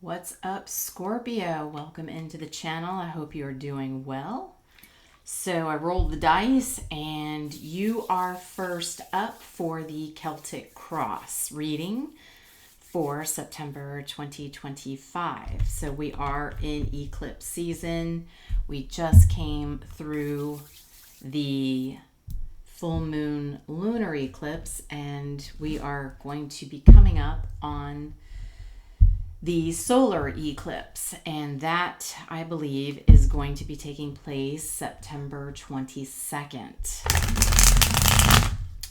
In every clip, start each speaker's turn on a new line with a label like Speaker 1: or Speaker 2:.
Speaker 1: What's up, Scorpio? Welcome into the channel. I hope you are doing well. So I rolled the dice and you are first up for the Celtic Cross reading for September 2025. So we are in eclipse season. We just came through the full moon lunar eclipse and we are going to be coming up on the solar eclipse, and that I believe is going to be taking place September 22nd.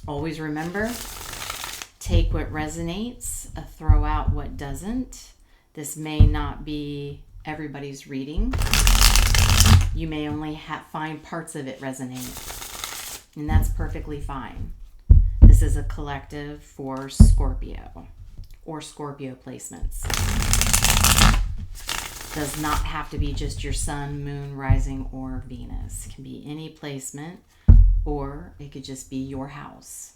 Speaker 1: Always remember, take what resonates, throw out what doesn't. This may not be everybody's reading. You may only find parts of it resonate, and that's perfectly fine. This is a collective for Scorpio or Scorpio placements. Does not have to be just your sun, moon, rising, or Venus. It can be any placement, or it could just be your house.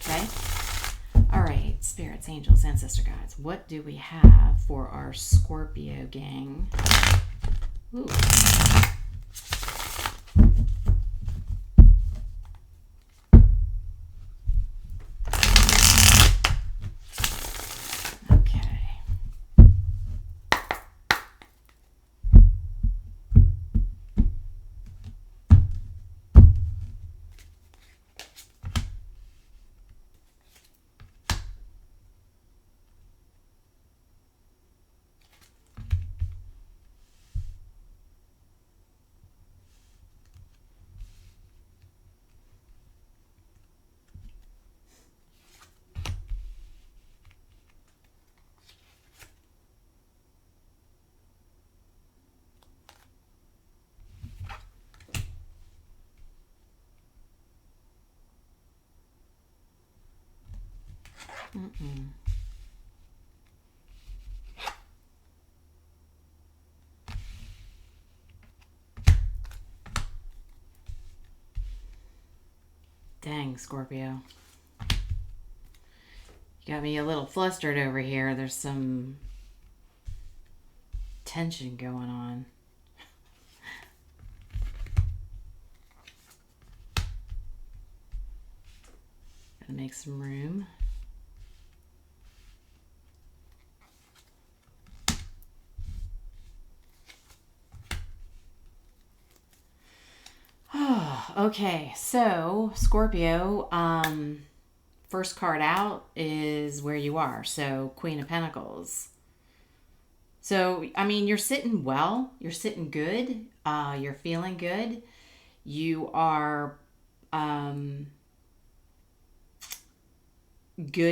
Speaker 1: Okay? All right, spirits, angels, ancestor guides. What do we have for our Scorpio gang? Ooh. Dang, Scorpio. You got me a little flustered over here. There's some tension going on. Gotta make some room. Okay, so Scorpio, first card out is where you are. So Queen of Pentacles. So, I mean, you're sitting well. You're sitting good. You're feeling good. You are good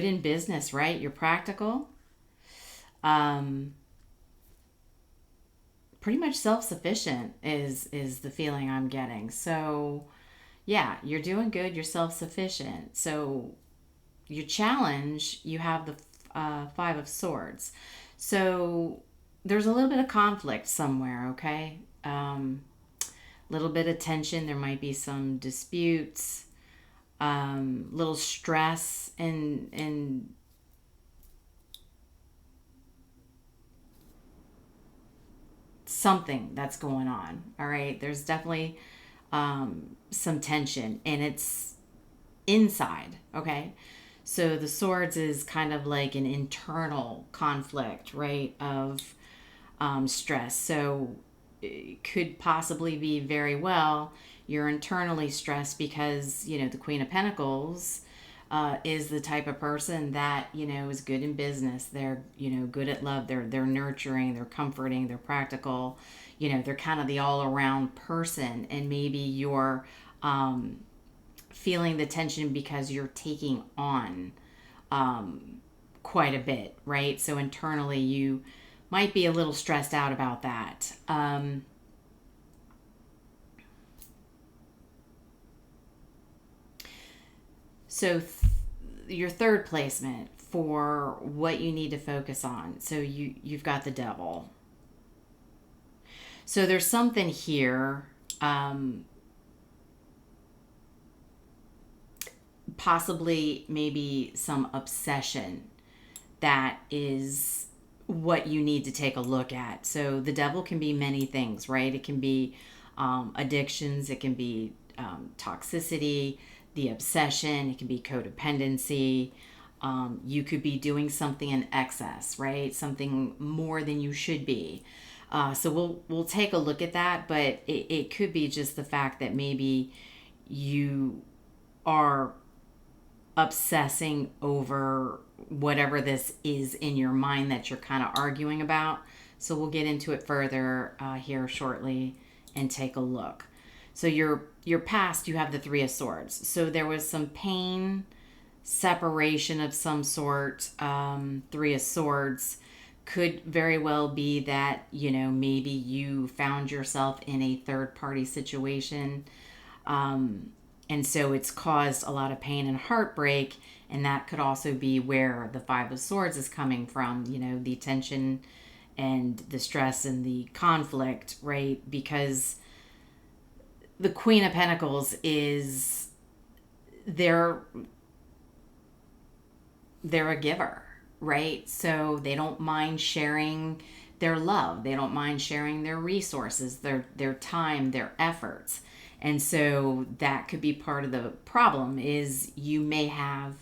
Speaker 1: in business, right? You're practical. Pretty much self-sufficient is the feeling I'm getting. So yeah, you're doing good. You're self-sufficient. So your challenge, you have the Five of Swords. So there's a little bit of conflict somewhere, okay? Little bit of tension. There might be some disputes, little stress, and something that's going on. All right, there's definitely some tension, and it's inside. Okay, so the swords is kind of like an internal conflict, right, of stress. So it could possibly be very well you're internally stressed because the Queen of Pentacles is the type of person that is good in business. They're good at love. They're nurturing. They're comforting. They're practical. They're kind of the all around person. And maybe you're feeling the tension because you're taking on quite a bit, right? So internally you might be a little stressed out about that. So your third placement for what you need to focus on. So you've got the Devil. So there's something here, possibly maybe some obsession that is what you need to take a look at. So the devil can be many things, right? It can be addictions, it can be toxicity, the obsession, it can be codependency. You could be doing something in excess, right? Something more than you should be. So we'll take a look at that, but it could be just the fact that maybe you are obsessing over whatever this is in your mind that you're kind of arguing about. So we'll get into it further here shortly and take a look. So your past, you have the Three of Swords. So there was some pain, separation of some sort. Three of Swords could very well be that, you know, maybe you found yourself in a third party situation. And so it's caused a lot of pain and heartbreak. And that could also be where the Five of Swords is coming from, you know, the tension and the stress and the conflict, right? Because the Queen of Pentacles is, they're a giver, right? So they don't mind sharing their love. They don't mind sharing their resources, their time, their efforts. And so that could be part of the problem is you may have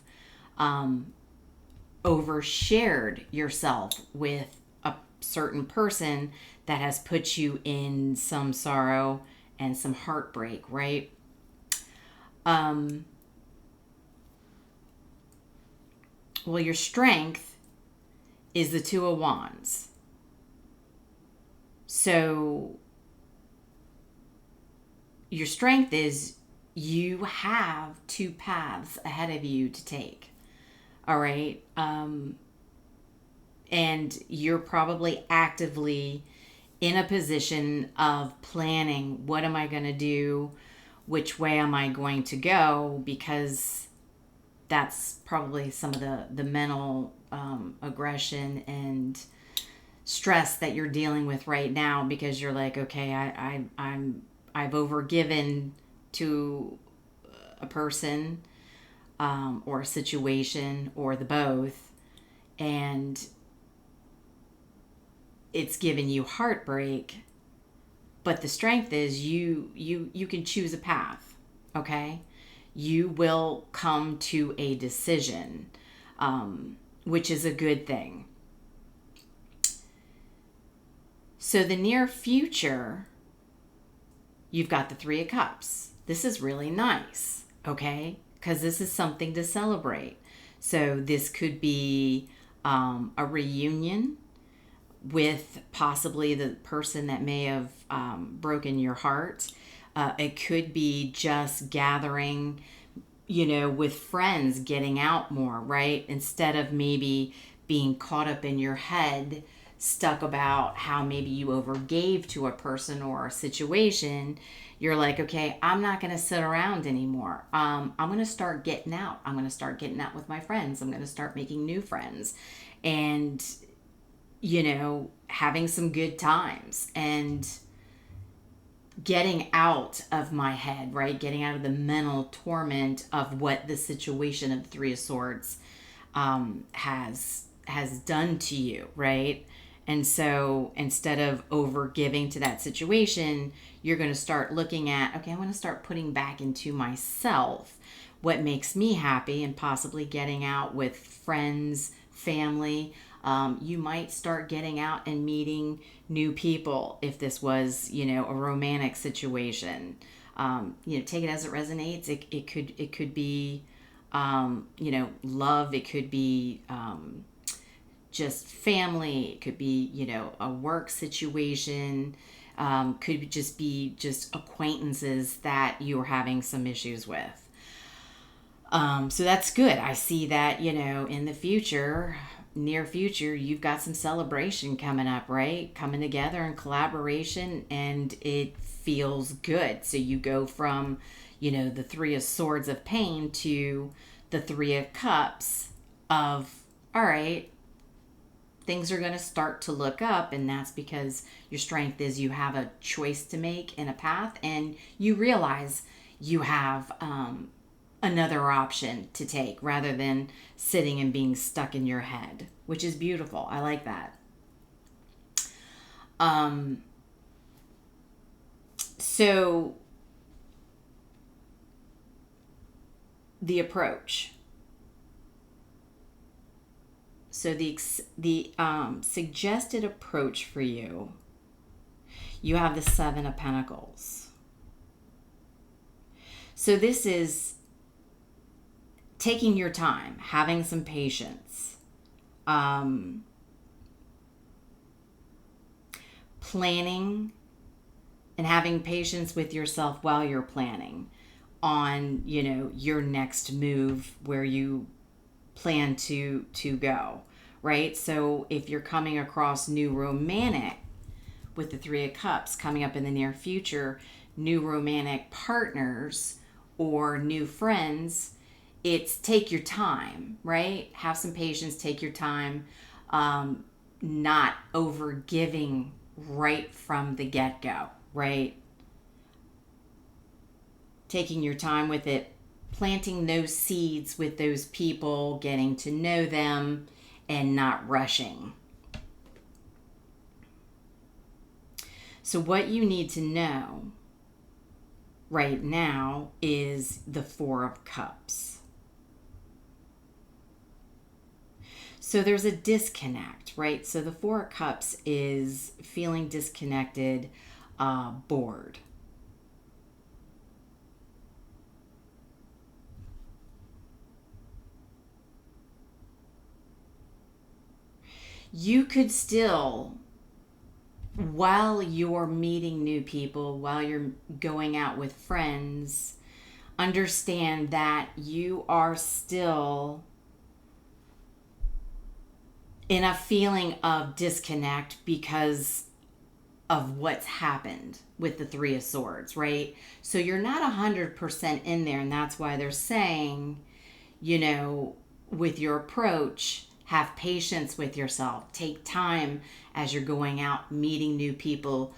Speaker 1: overshared yourself with a certain person that has put you in some sorrow and some heartbreak, right? Well, your strength is the Two of Wands. So your strength is you have two paths ahead of you to take. All right. And you're probably actively in a position of planning, what am I going to do? Which way am I going to go? Because that's probably some of the mental aggression and stress that you're dealing with right now, because you're like, okay, I've overgiven to a person or a situation or the both, and it's given you heartbreak. But the strength is you can choose a path, okay? You will come to a decision, which is a good thing. So the near future, you've got the Three of Cups. This is really nice, okay? Because this is something to celebrate. So this could be a reunion with possibly the person that may have broken your heart. It could be just gathering, you know, with friends, getting out more, right? Instead of maybe being caught up in your head, stuck about how maybe you overgave to a person or a situation, you're like, okay, I'm not going to sit around anymore. I'm going to start getting out. I'm going to start getting out with my friends. I'm going to start making new friends and, you know, having some good times and getting out of my head, right? Getting out of the mental torment of what the situation of the Three of Swords has done to you, right? And so instead of over giving to that situation, you're going to start looking at, okay, I'm going to start putting back into myself what makes me happy, and possibly getting out with friends, family. You might start getting out and meeting new people if this was, you know, a romantic situation. You know, take it as it resonates. It could be, you know, love. It could be just family. It could be, you know, a work situation. Could just be just acquaintances that you're having some issues with. So that's good. I see that, you know, in the future, near future, you've got some celebration coming up, right? Coming together in collaboration, and it feels good. So you go from, you know, the Three of Swords of pain to the Three of Cups of, all right, things are going to start to look up. And that's because your strength is you have a choice to make in a path, and you realize you have another option to take rather than sitting and being stuck in your head, which is beautiful. I like that. So the approach. So the suggested approach for you, you have the Seven of Pentacles. So this is taking your time, having some patience, planning and having patience with yourself while you're planning on, your next move where you plan to go, right? So if you're coming across new romantic with the Three of Cups coming up in the near future, new romantic partners or new friends, it's take your time, right? Have some patience, take your time, not over giving right from the get-go, right? Taking your time with it, planting those seeds with those people, getting to know them, and not rushing. So what you need to know right now is the Four of Cups. So there's a disconnect, right? So the Four of Cups is feeling disconnected, bored. You could still, while you're meeting new people, while you're going out with friends, understand that you are still in a feeling of disconnect because of what's happened with the Three of Swords, right? So you're not 100% in there, and that's why they're saying, with your approach, have patience with yourself. Take time as you're going out, meeting new people,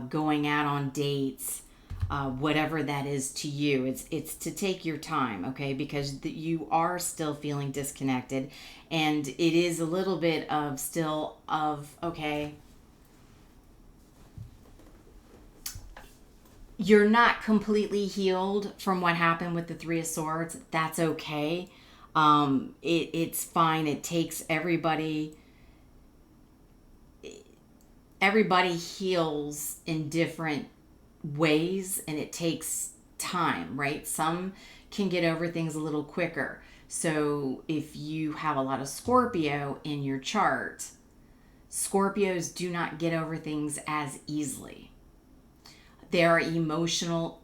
Speaker 1: going out on dates, whatever that is to you. It's to take your time, okay? Because you are still feeling disconnected, and it is a little bit of still of, okay, you're not completely healed from what happened with the Three of Swords. That's okay. It's fine. It takes everybody heals in different ways, and it takes time, right? Some can get over things a little quicker. So if you have a lot of Scorpio in your chart, Scorpios do not get over things as easily. They are emotional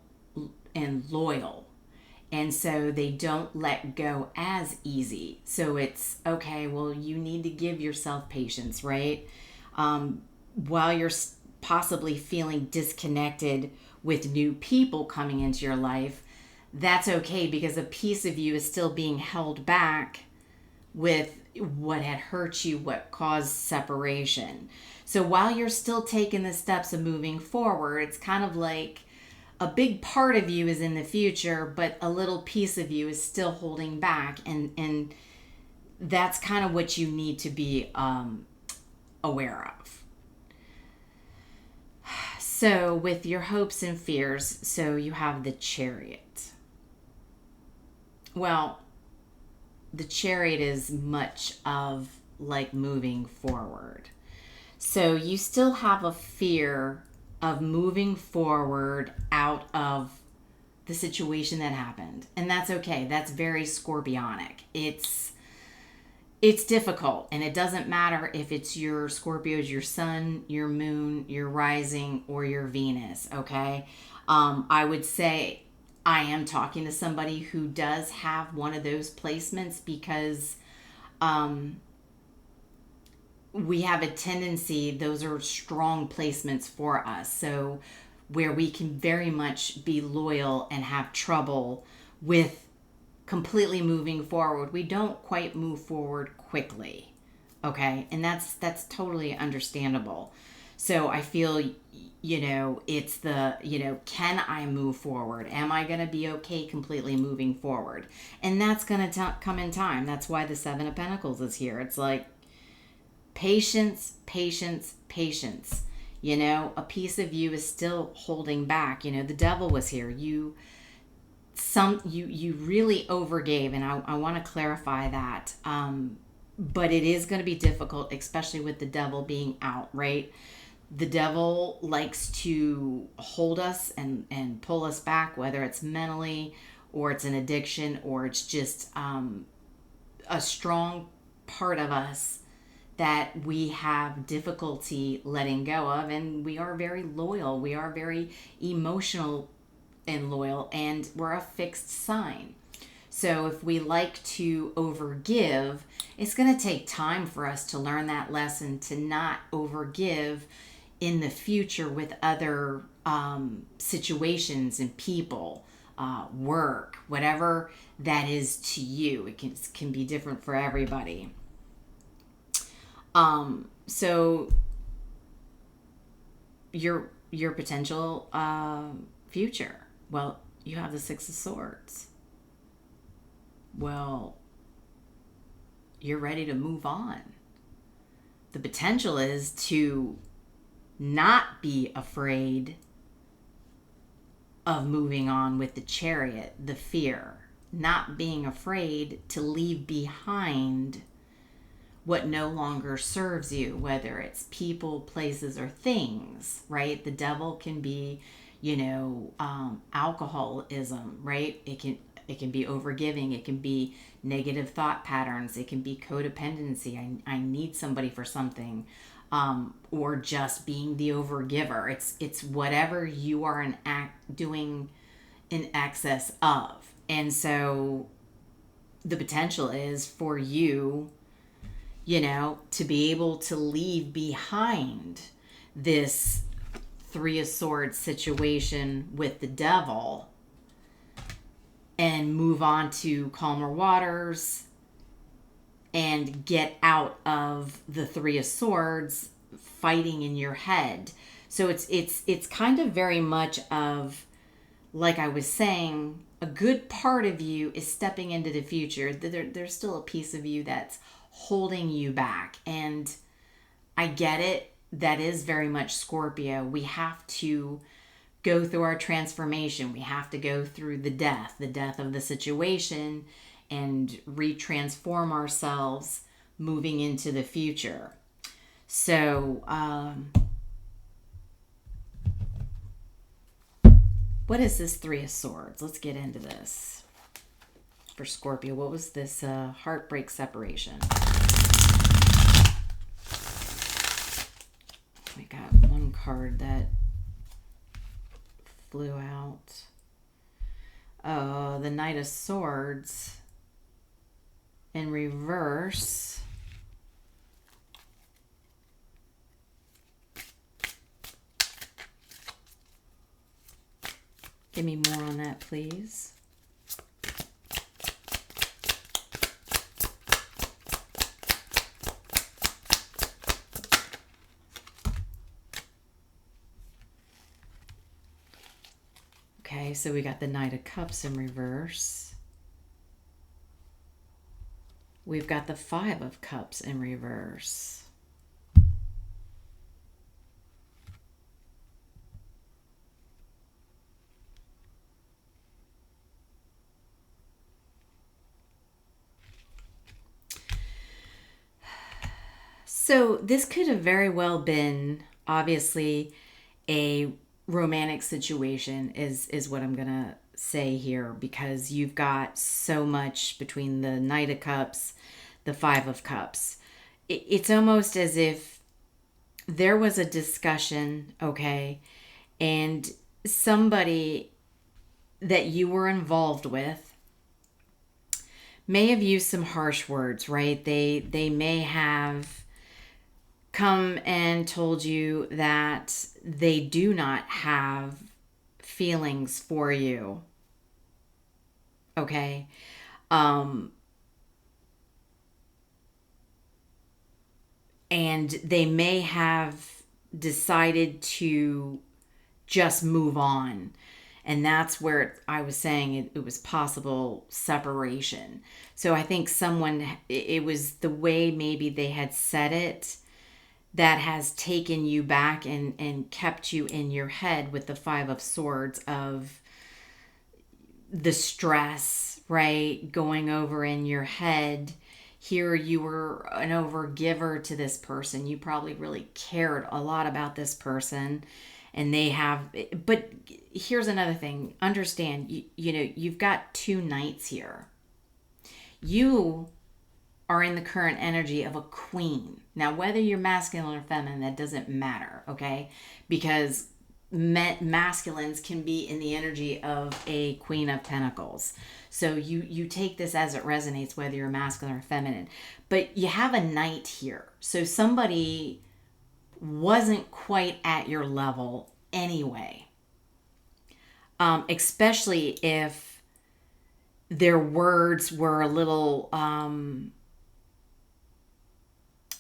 Speaker 1: and loyal, and so they don't let go as easy. So it's okay, well, you need to give yourself patience, right? While you're possibly feeling disconnected with new people coming into your life, that's okay, because a piece of you is still being held back with what had hurt you, what caused separation. So while you're still taking the steps of moving forward, it's kind of like a big part of you is in the future, but a little piece of you is still holding back. And that's kind of what you need to be aware of. So with your hopes and fears, so you have the Chariot. Well, the Chariot is much of like moving forward. So you still have a fear of moving forward out of the situation that happened. And that's okay. That's very Scorpionic. It's difficult, and it doesn't matter if it's your Scorpios, your sun, your moon, your rising, or your Venus, okay? I would say I am talking to somebody who does have one of those placements, because we have a tendency, those are strong placements for us. So where we can very much be loyal and have trouble with completely moving forward. We don't quite move forward quickly, okay? And that's totally understandable. So I feel, it's the, can I move forward? Am I going to be okay completely moving forward? And that's going to come in time. That's why the Seven of Pentacles is here. It's like patience, patience, patience. You know, a piece of you is still holding back. You know, the devil was here. You really overgave, and I want to clarify that. But it is going to be difficult, especially with the devil being out, right? The devil likes to hold us and pull us back, whether it's mentally or it's an addiction or it's just a strong part of us that we have difficulty letting go of. And we are very loyal. We are very emotional and loyal, and we're a fixed sign. So if we like to overgive, it's going to take time for us to learn that lesson, to not overgive in the future with other situations and people, work, whatever that is to you. It can be different for everybody. So your potential future. Well, you have the Six of Swords. Well, you're ready to move on. The potential is to not be afraid of moving on with the Chariot, the fear, not being afraid to leave behind what no longer serves you, whether it's people, places, or things, right? The devil can be, alcoholism, right? It can be overgiving. It can be negative thought patterns. It can be codependency. I need somebody for something, or just being the overgiver. It's whatever you are doing in excess of. And so the potential is for you, to be able to leave behind this Three of Swords situation with the devil and move on to calmer waters and get out of the Three of Swords fighting in your head. So it's kind of very much of, like I was saying, a good part of you is stepping into the future. There's still a piece of you that's holding you back. And I get it. That is very much Scorpio. We have to go through our transformation. We have to go through the death of the situation, and retransform ourselves moving into the future. So, what is this Three of Swords? Let's get into this. For Scorpio, what was this heartbreak separation? We got one card that flew out. Oh, the Knight of Swords in reverse. Give me more on that, please. Okay, so we got the Knight of Cups in reverse. We've got the Five of Cups in reverse. So this could have very well been, obviously, a romantic situation is what I'm gonna say here, because you've got so much between the Knight of Cups, the Five of Cups. It's almost as if there was a discussion, okay, and somebody that you were involved with may have used some harsh words, right? They may have come and told you that they do not have feelings for you. Okay? And they may have decided to just move on. And that's where I was saying it was possible separation. So I think it was the way maybe they had said it, that has taken you back and kept you in your head with the Five of Swords of the stress, right? Going over in your head. Here you were an overgiver to this person. You probably really cared a lot about this person. And they have, but here's another thing. Understand, you know, you've got two knights here. You are in the current energy of a queen. Now, whether you're masculine or feminine, that doesn't matter, okay? Because masculines can be in the energy of a Queen of Pentacles. So you take this as it resonates, whether you're masculine or feminine. But you have a knight here. So somebody wasn't quite at your level anyway. Especially if their words were a little,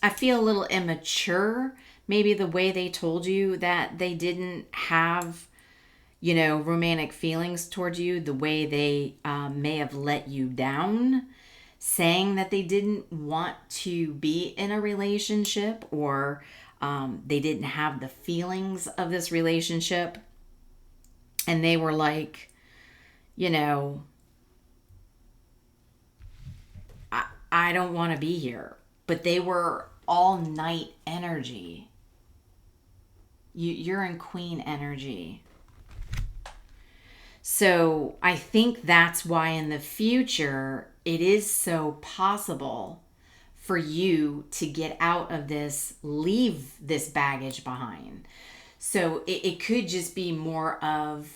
Speaker 1: I feel a little immature. Maybe the way they told you that they didn't have, you know, romantic feelings towards you, the way they may have let you down, saying that they didn't want to be in a relationship, or they didn't have the feelings of this relationship. And they were like, you know, I don't want to be here. But they were all night energy. You're in queen energy. So I think that's why in the future it is so possible for you to get out of this, leave this baggage behind. So it could just be more of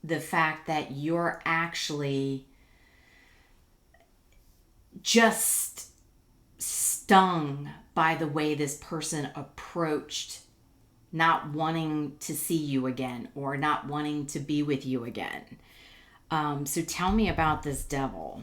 Speaker 1: the fact that you're actually just stung by the way this person approached not wanting to see you again or not wanting to be with you again. So tell me about this devil.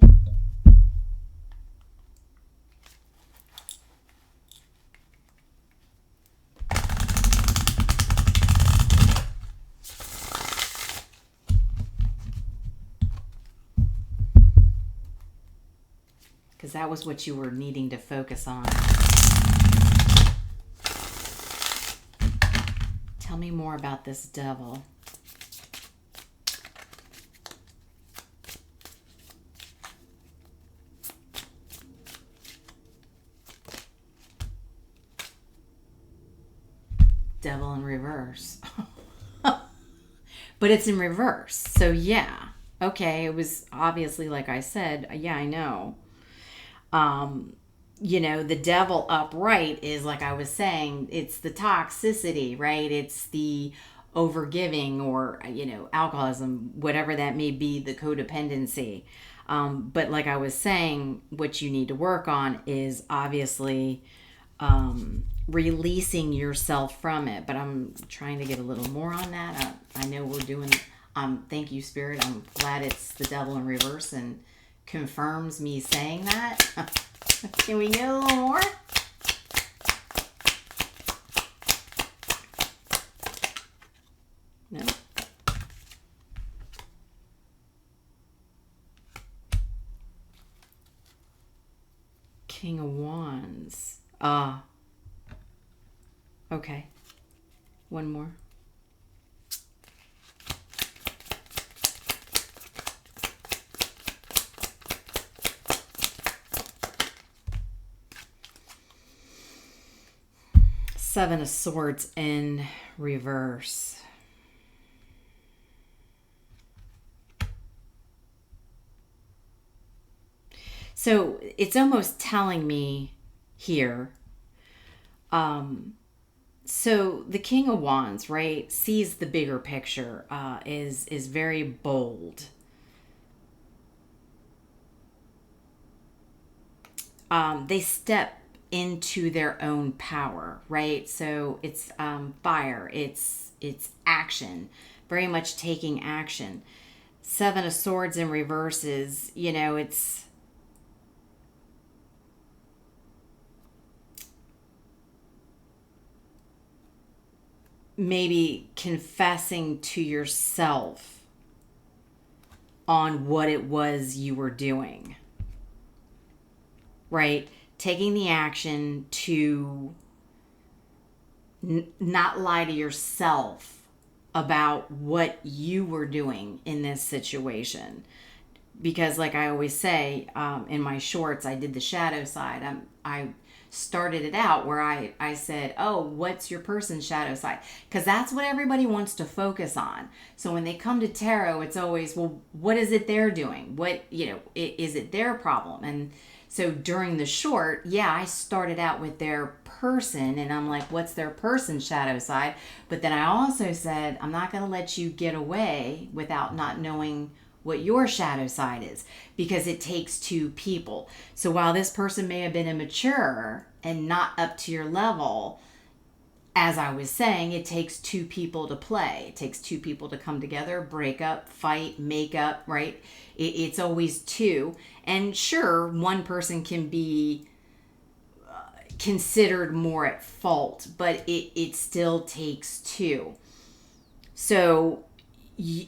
Speaker 1: Because that was what you were needing to focus on. Tell me more about this devil. Devil in reverse. But it's in reverse. So yeah. Okay, it was obviously, like I said, yeah, I know. You know, the devil upright is, like I was saying, it's the toxicity, right? It's the overgiving, or, you know, alcoholism, whatever that may be, the codependency. But like I was saying, what you need to work on is obviously releasing yourself from it. But I'm trying to get a little more on that. I know we're doing, thank you, Spirit. I'm glad it's the devil in reverse and confirms me saying that. Can we get a little more? No. King of Wands. Okay. One more. Seven of Swords in reverse. So it's almost telling me here. So the King of Wands, right, sees the bigger picture, is very bold. They step into their own power, right? So it's fire, it's action, very much taking action. Seven of Swords in reverse is, you know, it's maybe confessing to yourself on what it was you were doing, right? Taking the action to not lie to yourself about what you were doing in this situation. Because like I always say, in my shorts, I did the shadow side. I started it out where I said, oh, what's your person's shadow side? Because that's what everybody wants to focus on. So when they come to tarot, it's always, well, what is it they're doing? What, is it their problem? And so during the short, yeah, I started out with their person and I'm like, what's their person's shadow side? But then I also said, I'm not going to let you get away without not knowing what your shadow side is, because it takes two people. So while this person may have been immature and not up to your level, as I was saying, it takes two people to play. It takes two people to come together, break up, fight, make up, right? It's always two. And sure, one person can be considered more at fault, but it still takes two. So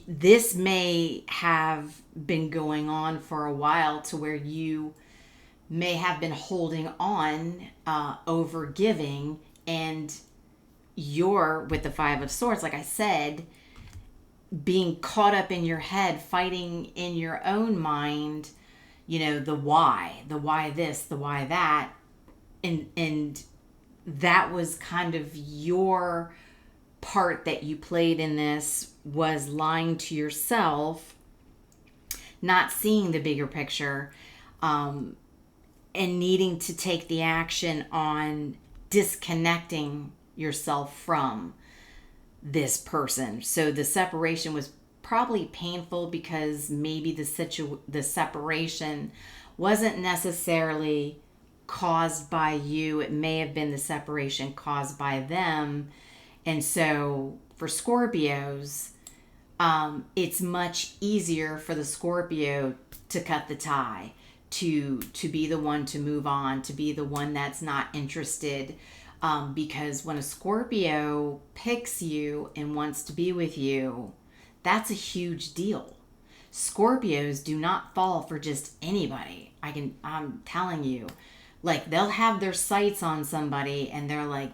Speaker 1: this may have been going on for a while to where you may have been holding on, over giving, and you're with the Five of Swords, like I said, being caught up in your head, fighting in your own mind, the why this, the why that, and that was kind of your part that you played in this, was lying to yourself, not seeing the bigger picture, and needing to take the action on disconnecting yourself from this person. So the separation was probably painful because maybe the separation wasn't necessarily caused by you. It may have been the separation caused by them. And so for Scorpios, it's much easier for the Scorpio to cut the tie, to be the one to move on, to be the one that's not interested. Because when a Scorpio picks you and wants to be with you, that's a huge deal. Scorpios do not fall for just anybody. I'm telling you, like, they'll have their sights on somebody and they're like,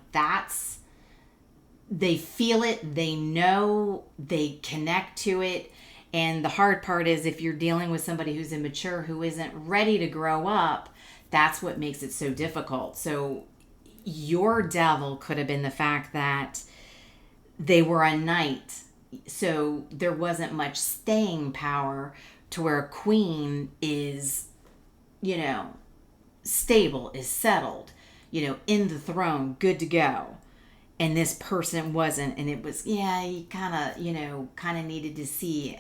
Speaker 1: they feel it, they know, they connect to it. And the hard part is, if you're dealing with somebody who's immature, who isn't ready to grow up, that's what makes it so difficult. So your devil could have been the fact that they were a knight, so there wasn't much staying power, to where a queen is, stable, is settled, in the throne, good to go. And this person wasn't, and it was, you kind of needed to see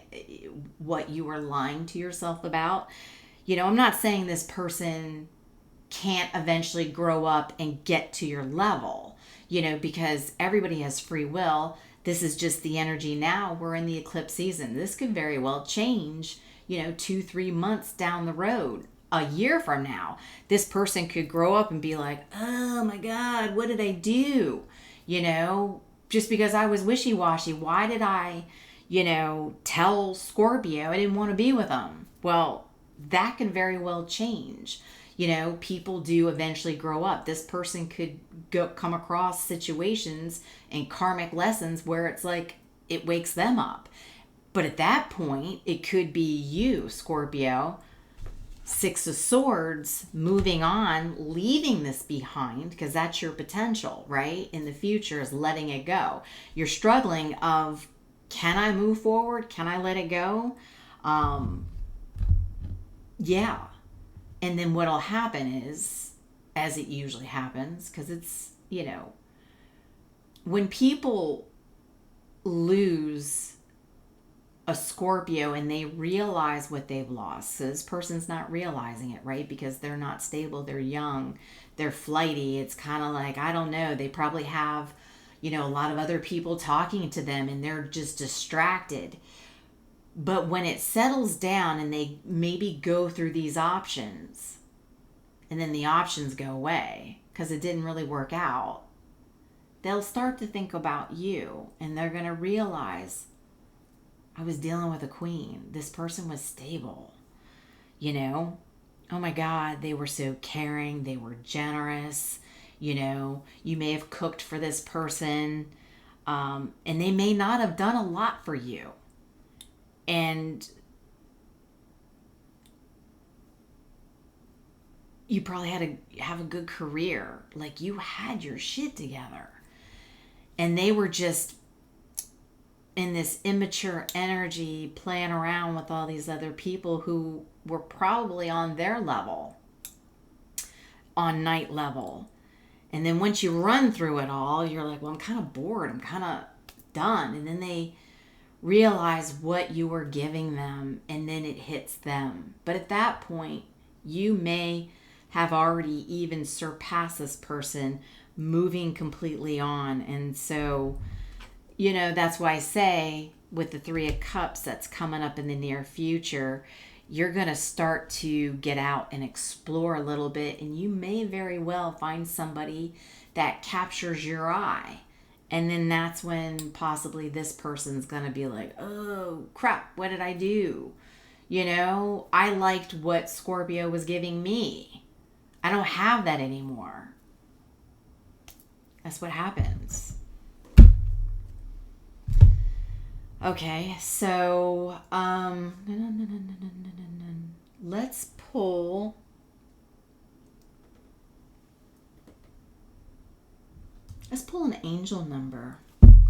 Speaker 1: what you were lying to yourself about. I'm not saying this person can't eventually grow up and get to your level, because everybody has free will. This is just the energy now. We're in the eclipse season. This could very well change, 2-3 months down the road. A year from now, this person could grow up and be like, oh my God, what did I do? Just because I was wishy-washy, why did I, tell Scorpio I didn't want to be with them? Well, that can very well change. People do eventually grow up. This person could come across situations and karmic lessons where it's like it wakes them up. But at that point, it could be you, Scorpio, Six of Swords, moving on, leaving this behind, because that's your potential, right? In the future, is letting it go. You're struggling of, can I move forward? Can I let it go? Yeah. And then what'll happen is, as it usually happens, because it's, when people lose a Scorpio and they realize what they've lost. So this person's not realizing it, right? Because they're not stable, they're young, they're flighty. It's kind of like, I don't know, they probably have, a lot of other people talking to them and they're just distracted. But when it settles down and they maybe go through these options and then the options go away because it didn't really work out, they'll start to think about you and they're going to realize, I was dealing with a queen. This person was stable. Oh my God, they were so caring. They were generous. You know, you may have cooked for this person, and they may not have done a lot for you. And you probably had to have a good career. Like, you had your shit together. And they were just in this immature energy playing around with all these other people who were probably on their level, on night level. And then once you run through it all, you're like, well, I'm kind of bored. I'm kind of done. And then they realize what you were giving them, and then it hits them. But at that point, you may have already even surpassed this person, moving completely on. And so, you know, that's why I say with the Three of Cups that's coming up in the near future, you're going to start to get out and explore a little bit, and you may very well find somebody that captures your eye. And then that's when possibly this person's going to be like, oh, crap, what did I do? You know, I liked what Scorpio was giving me. I don't have that anymore. That's what happens. Okay, so let's pull an angel number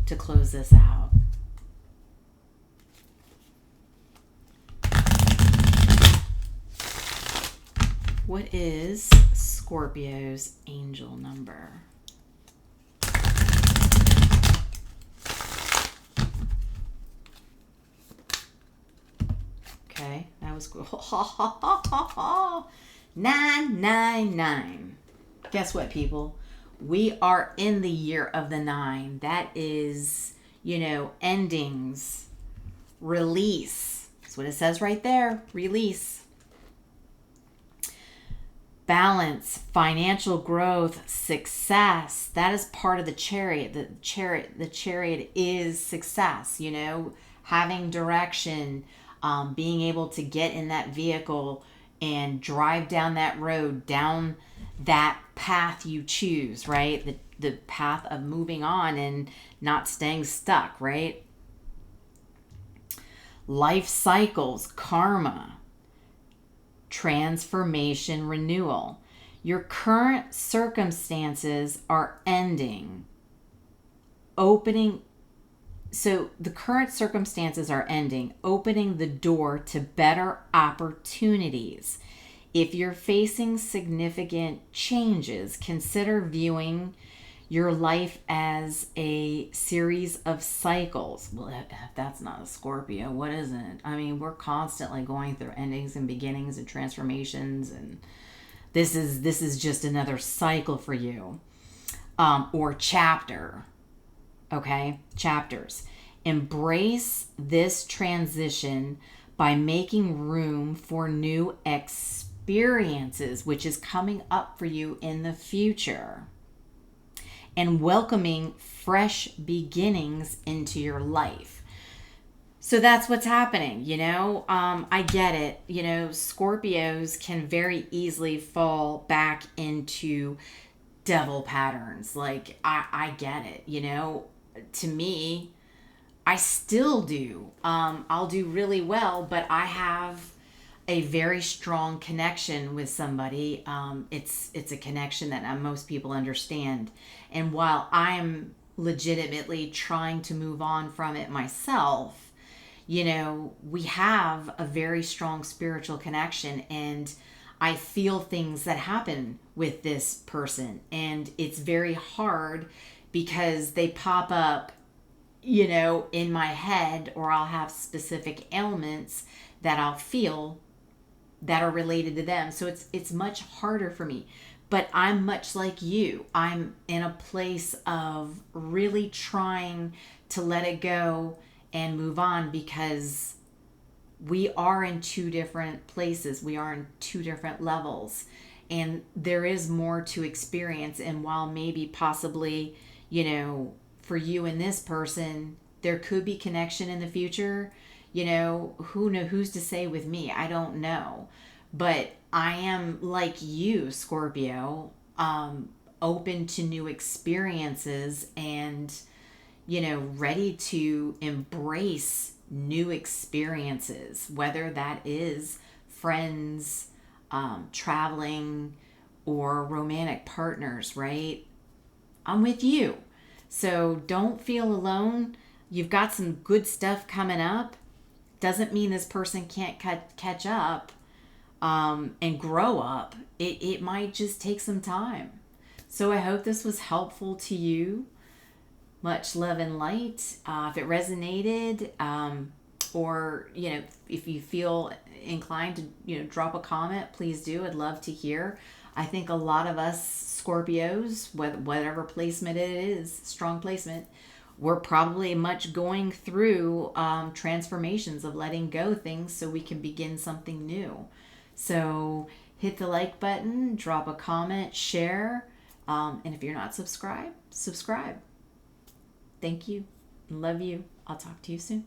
Speaker 1: to close this out. What is Scorpio's angel number? Okay, that was cool. 999. Guess what, people? We are in the year of the 9. That is, you know, endings, release. That's what it says right there. Release. Balance, financial growth, success. That is part of the chariot. The chariot is success, you know, having direction, being able to get in that vehicle and drive down that road, down that path you choose, right? The path of moving on and not staying stuck, right? Life cycles, karma, transformation, renewal. Your current circumstances are ending, opening. So the current circumstances are ending, opening the door to better opportunities. If you're facing significant changes, consider viewing your life as a series of cycles. Well, if that's not a Scorpio, what is it? I mean, we're constantly going through endings and beginnings and transformations, and this is just another cycle for you, or chapter. Okay, chapters. Embrace this transition by making room for new experiences, which is coming up for you in the future, and welcoming fresh beginnings into your life. So that's what's happening, you know. I get it. You know, Scorpios can very easily fall back into devil patterns. Like, I get it, you know. To me, I still do. I'll do really well, but I have a very strong connection with somebody. It's a connection that most people understand. And while I'm legitimately trying to move on from it myself, you know, we have a very strong spiritual connection, and I feel things that happen with this person, and it's very hard because they pop up, you know, in my head, or I'll have specific ailments that I'll feel that are related to them. So it's much harder for me. But I'm much like you. I'm in a place of really trying to let it go and move on, because we are in two different places. We are in two different levels, and there is more to experience. And while maybe possibly, you know, for you and this person, there could be connection in the future, you know, who's to say with me? I don't know. But I am like you, Scorpio. open to new experiences and, ready to embrace new experiences, whether that is friends, traveling, or romantic partners, right? I'm with you. So don't feel alone. You've got some good stuff coming up. Doesn't mean this person can't catch up and grow up. It might just take some time. So I hope this was helpful to you. Much love and light. If it resonated, or if you feel inclined to drop a comment, please do. I'd love to hear. I think a lot of us Scorpios, whatever placement it is, strong placement, we're probably much going through transformations of letting go things so we can begin something new. So hit the like button, drop a comment, share, and if you're not subscribed, subscribe. Thank you. Love you. I'll talk to you soon.